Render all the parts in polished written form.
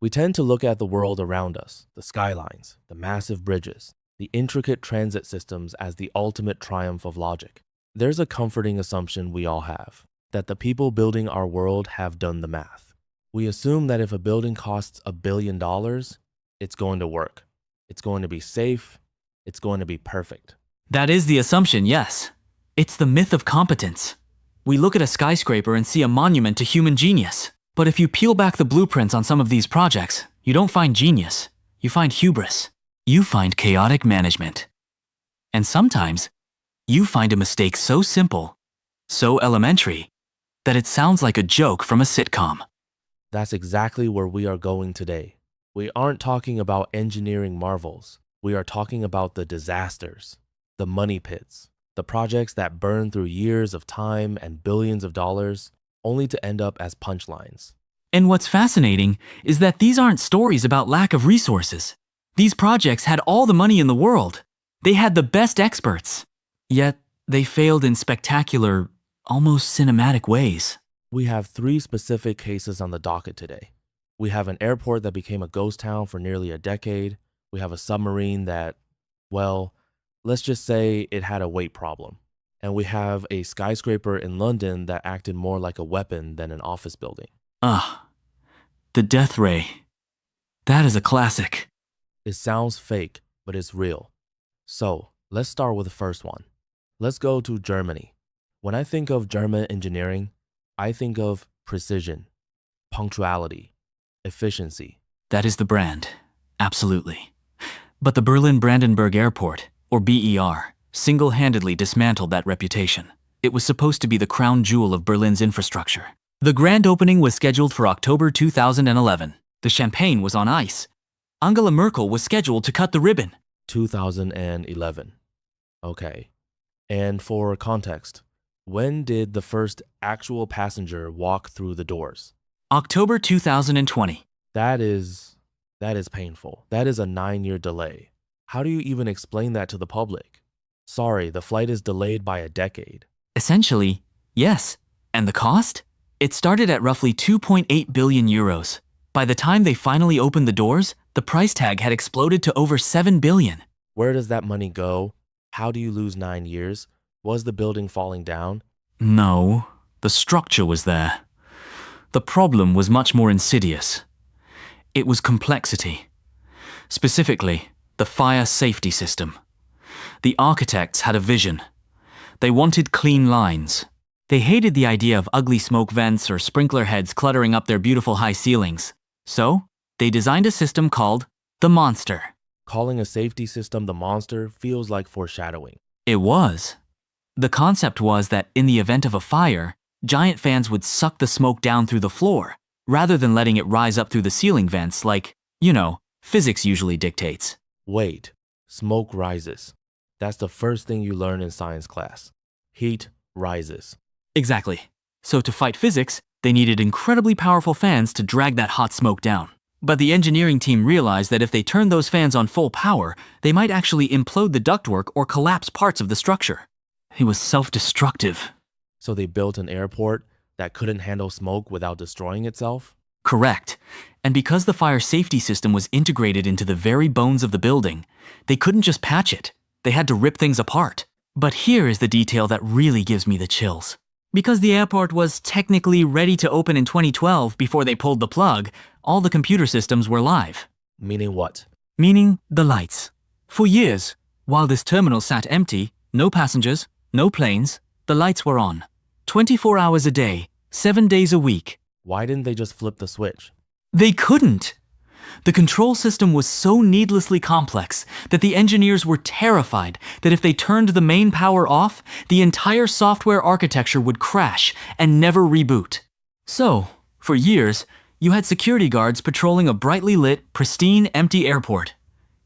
We tend to look at the world around us, the skylines, the massive bridges, the intricate transit systems as the ultimate triumph of logic. There's a comforting assumption we all have, that the people building our world have done the math. We assume that if a building costs $1 billion, it's going to work. It's going to be safe. It's going to be perfect. That is the assumption, yes. It's the myth of competence. We look at a skyscraper and see a monument to human genius. But if you peel back the blueprints on some of these projects, you don't find genius. You find hubris. You find chaotic management. And sometimes, you find a mistake so simple, so elementary, that it sounds like a joke from a sitcom. That's exactly where we are going today. We aren't talking about engineering marvels. We are talking about the disasters, the money pits, the projects that burn through years of time and billions of dollars, only to end up as punchlines. And what's fascinating is that these aren't stories about lack of resources. These projects had all the money in the world. They had the best experts. Yet, they failed in spectacular, almost cinematic ways. We have 3 specific cases on the docket today. We have an airport that became a ghost town for nearly a decade. We have a submarine that, well, let's just say it had a weight problem. And we have a skyscraper in London that acted more like a weapon than an office building. The death ray. That is a classic. It sounds fake, but it's real. So, let's start with the first one. Let's go to Germany. When I think of German engineering, I think of precision, punctuality, efficiency. That is the brand. Absolutely. But the Berlin-Brandenburg Airport, or BER, single-handedly dismantled that reputation. It was supposed to be the crown jewel of Berlin's infrastructure. The grand opening was scheduled for October 2011. The champagne was on ice. Angela Merkel was scheduled to cut the ribbon. 2011. Okay. And for context, when did the first actual passenger walk through the doors? October 2020. That is painful. That is a 9-year delay. How do you even explain that to the public? Sorry, the flight is delayed by a decade. Essentially, yes. And the cost? It started at roughly 2.8 billion euros. By the time they finally opened the doors, the price tag had exploded to over 7 billion. Where does that money go? How do you lose 9 years? Was the building falling down? No, the structure was there. The problem was much more insidious. It was complexity. Specifically, the fire safety system. The architects had a vision. They wanted clean lines. They hated the idea of ugly smoke vents or sprinkler heads cluttering up their beautiful high ceilings. So, they designed a system called the Monster. Calling a safety system the Monster feels like foreshadowing. It was. The concept was that in the event of a fire, giant fans would suck the smoke down through the floor, rather than letting it rise up through the ceiling vents like, physics usually dictates. Wait, smoke rises. That's the first thing you learn in science class. Heat rises. Exactly. So to fight physics, they needed incredibly powerful fans to drag that hot smoke down. But the engineering team realized that if they turned those fans on full power, they might actually implode the ductwork or collapse parts of the structure. It was self-destructive. So they built an airport that couldn't handle smoke without destroying itself? Correct. And because the fire safety system was integrated into the very bones of the building, they couldn't just patch it. They had to rip things apart. But here is the detail that really gives me the chills. Because the airport was technically ready to open in 2012 before they pulled the plug, all the computer systems were live. Meaning what? Meaning the lights. For years, while this terminal sat empty, no passengers, no planes, the lights were on. 24 hours a day, 7 days a week. Why didn't they just flip the switch? They couldn't. The control system was so needlessly complex that the engineers were terrified that if they turned the main power off, the entire software architecture would crash and never reboot. So, for years, you had security guards patrolling a brightly lit, pristine, empty airport.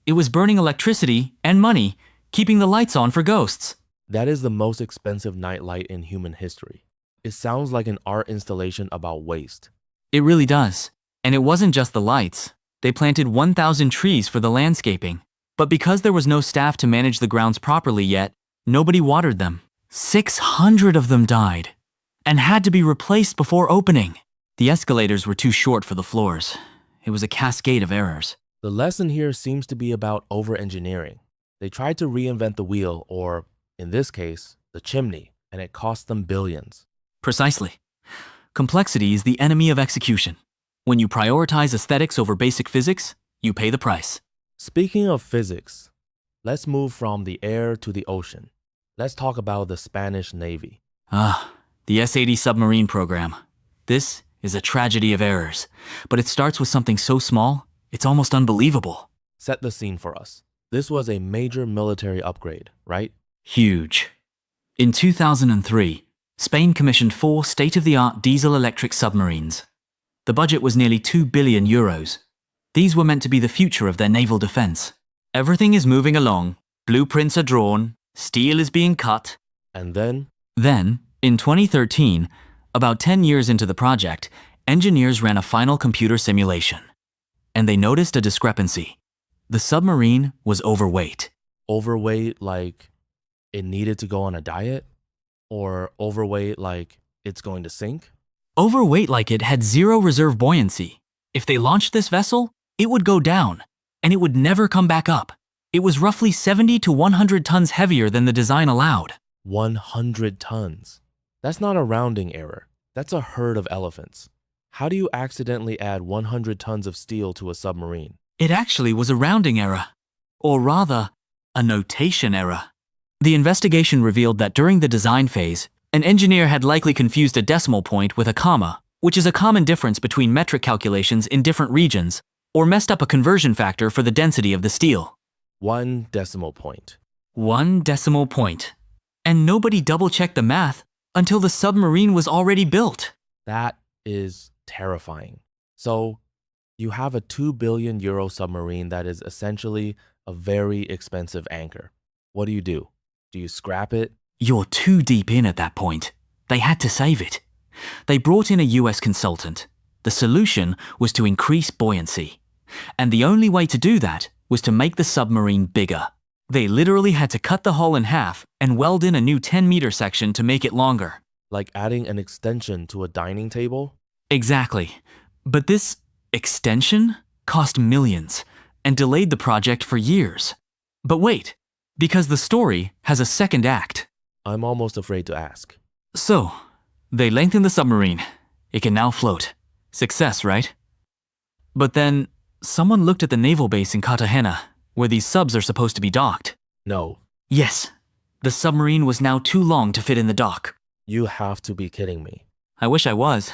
It was burning electricity and money, keeping the lights on for ghosts. That is the most expensive nightlight in human history. It sounds like an art installation about waste. It really does. And it wasn't just the lights. They planted 1,000 trees for the landscaping. But because there was no staff to manage the grounds properly yet, nobody watered them. 600 of them died and had to be replaced before opening. The escalators were too short for the floors. It was a cascade of errors. The lesson here seems to be about over-engineering. They tried to reinvent the wheel, or, in this case, the chimney, and it cost them billions. Precisely. Complexity is the enemy of execution. When you prioritize aesthetics over basic physics, you pay the price. Speaking of physics, let's move from the air to the ocean. Let's talk about the Spanish Navy. The S-80 submarine program. This is a tragedy of errors, but it starts with something so small, it's almost unbelievable. Set the scene for us. This was a major military upgrade, right? Huge. In 2003, Spain commissioned 4 state-of-the-art diesel-electric submarines. The budget was nearly 2 billion euros. These were meant to be the future of their naval defense. Everything is moving along, blueprints are drawn, steel is being cut. And then, in 2013, about 10 years into the project, engineers ran a final computer simulation. And they noticed a discrepancy. The submarine was overweight. overweight like it needed to go on a diet? Or overweight like it's going to sink? Overweight like it had zero reserve buoyancy. If they launched this vessel, it would go down, and it would never come back up. It was roughly 70 to 100 tons heavier than the design allowed. 100 tons. That's not a rounding error. That's a herd of elephants. How do you accidentally add 100 tons of steel to a submarine? It actually was a rounding error. Or rather, a notation error. The investigation revealed that during the design phase, an engineer had likely confused a decimal point with a comma, which is a common difference between metric calculations in different regions, or messed up a conversion factor for the density of the steel. 1 decimal point. 1 decimal point. And nobody double-checked the math until the submarine was already built. That is terrifying. So, you have a 2 billion euro submarine that is essentially a very expensive anchor. What do? Do you scrap it? You're too deep in at that point. They had to save it. They brought in a US consultant. The solution was to increase buoyancy. And the only way to do that was to make the submarine bigger. They literally had to cut the hull in half and weld in a new 10-meter section to make it longer. Like adding an extension to a dining table? Exactly. But this extension cost millions and delayed the project for years. But wait, because the story has a second act. I'm almost afraid to ask. So, they lengthened the submarine. It can now float. Success, right? But then, someone looked at the naval base in Cartagena, where these subs are supposed to be docked. No. Yes, the submarine was now too long to fit in the dock. You have to be kidding me. I wish I was.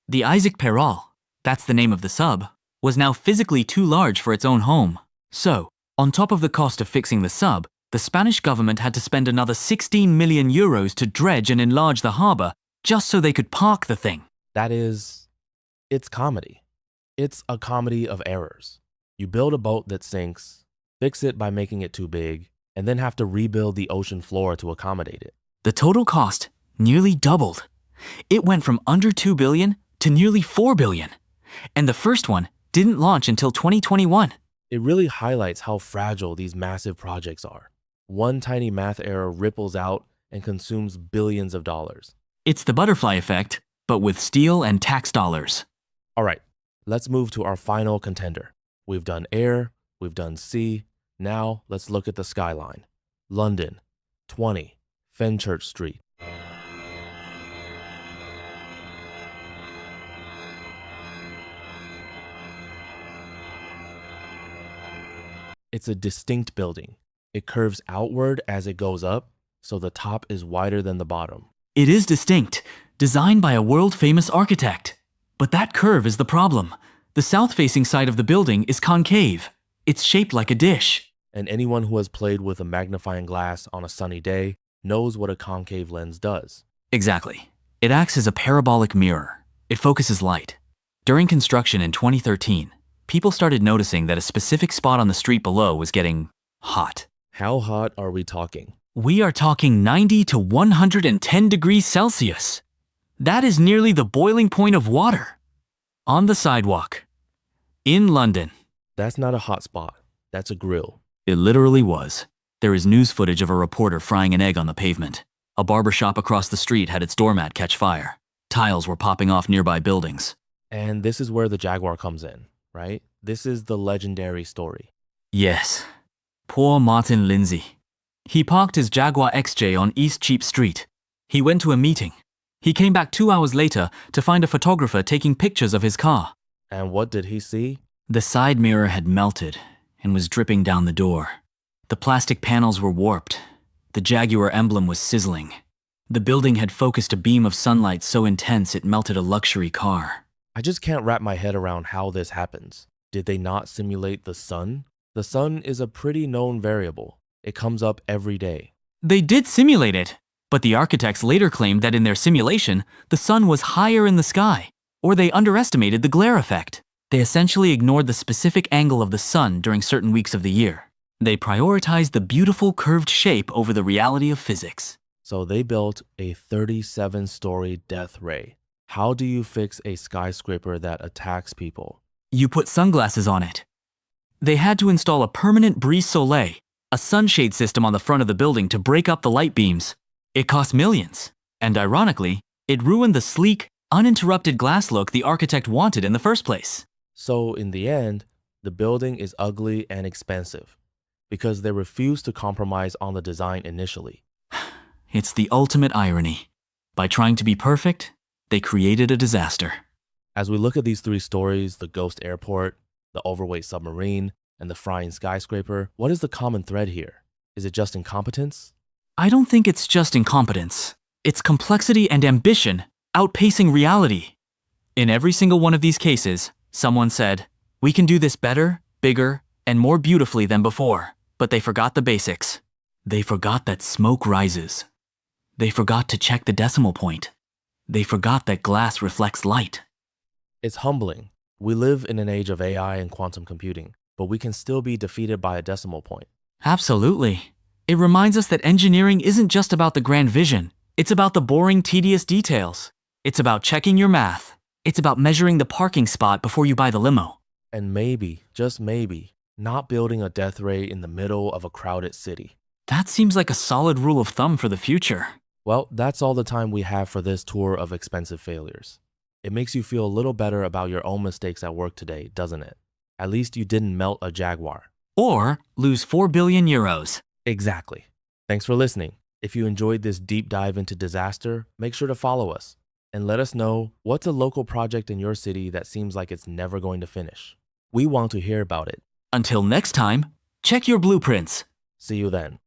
The Isaac Peral, that's the name of the sub, was now physically too large for its own home. So, on top of the cost of fixing the sub, the Spanish government had to spend another 16 million euros to dredge and enlarge the harbor just so they could park the thing. It's comedy. It's a comedy of errors. You build a boat that sinks, fix it by making it too big, and then have to rebuild the ocean floor to accommodate it. The total cost nearly doubled. It went from under 2 billion to nearly 4 billion. And the first one didn't launch until 2021. It really highlights how fragile these massive projects are. One tiny math error ripples out and consumes billions of dollars. It's the butterfly effect, but with steel and tax dollars. All right, let's move to our final contender. We've done air, we've done sea. Now let's look at the skyline. London, 20, Fenchurch Street. It's a distinct building. It curves outward as it goes up, so the top is wider than the bottom. It is distinct, designed by a world-famous architect. But that curve is the problem. The south-facing side of the building is concave. It's shaped like a dish. And anyone who has played with a magnifying glass on a sunny day knows what a concave lens does. Exactly. It acts as a parabolic mirror. It focuses light. During construction in 2013, people started noticing that a specific spot on the street below was getting hot. How hot are we talking? We are talking 90 to 110 degrees Celsius. That is nearly the boiling point of water. On the sidewalk. In London. That's not a hot spot. That's a grill. It literally was. There is news footage of a reporter frying an egg on the pavement. A barber shop across the street had its doormat catch fire. Tiles were popping off nearby buildings. And this is where the Jaguar comes in, right? This is the legendary story. Yes. Poor Martin Lindsay. He parked his Jaguar XJ on East Cheap Street. He went to a meeting. He came back 2 hours later to find a photographer taking pictures of his car. And what did he see? The side mirror had melted and was dripping down the door. The plastic panels were warped. The Jaguar emblem was sizzling. The building had focused a beam of sunlight so intense it melted a luxury car. I just can't wrap my head around how this happens. Did they not simulate the sun? The sun is a pretty known variable. It comes up every day. They did simulate it, but the architects later claimed that in their simulation, the sun was higher in the sky, or they underestimated the glare effect. They essentially ignored the specific angle of the sun during certain weeks of the year. They prioritized the beautiful curved shape over the reality of physics. So they built a 37-story death ray. How do you fix a skyscraper that attacks people? You put sunglasses on it. They had to install a permanent brise soleil, a sunshade system on the front of the building to break up the light beams. It cost millions, and ironically, it ruined the sleek, uninterrupted glass look the architect wanted in the first place. So in the end, the building is ugly and expensive because they refused to compromise on the design initially. It's the ultimate irony. By trying to be perfect, they created a disaster. As we look at these three stories, the ghost airport, the overweight submarine, and the frying skyscraper, what is the common thread here? Is it just incompetence? I don't think it's just incompetence. It's complexity and ambition outpacing reality. In every single one of these cases, someone said, "We can do this better, bigger, and more beautifully than before," but they forgot the basics. They forgot that smoke rises. They forgot to check the decimal point. They forgot that glass reflects light. It's humbling. We live in an age of AI and quantum computing, but we can still be defeated by a decimal point. Absolutely. It reminds us that engineering isn't just about the grand vision. It's about the boring, tedious details. It's about checking your math. It's about measuring the parking spot before you buy the limo. And maybe, just maybe, not building a death ray in the middle of a crowded city. That seems like a solid rule of thumb for the future. Well, that's all the time we have for this tour of expensive failures. It makes you feel a little better about your own mistakes at work today, doesn't it? At least you didn't melt a Jaguar. Or lose 4 billion euros. Exactly. Thanks for listening. If you enjoyed this deep dive into disaster, make sure to follow us and let us know what's a local project in your city that seems like it's never going to finish. We want to hear about it. Until next time, check your blueprints. See you then.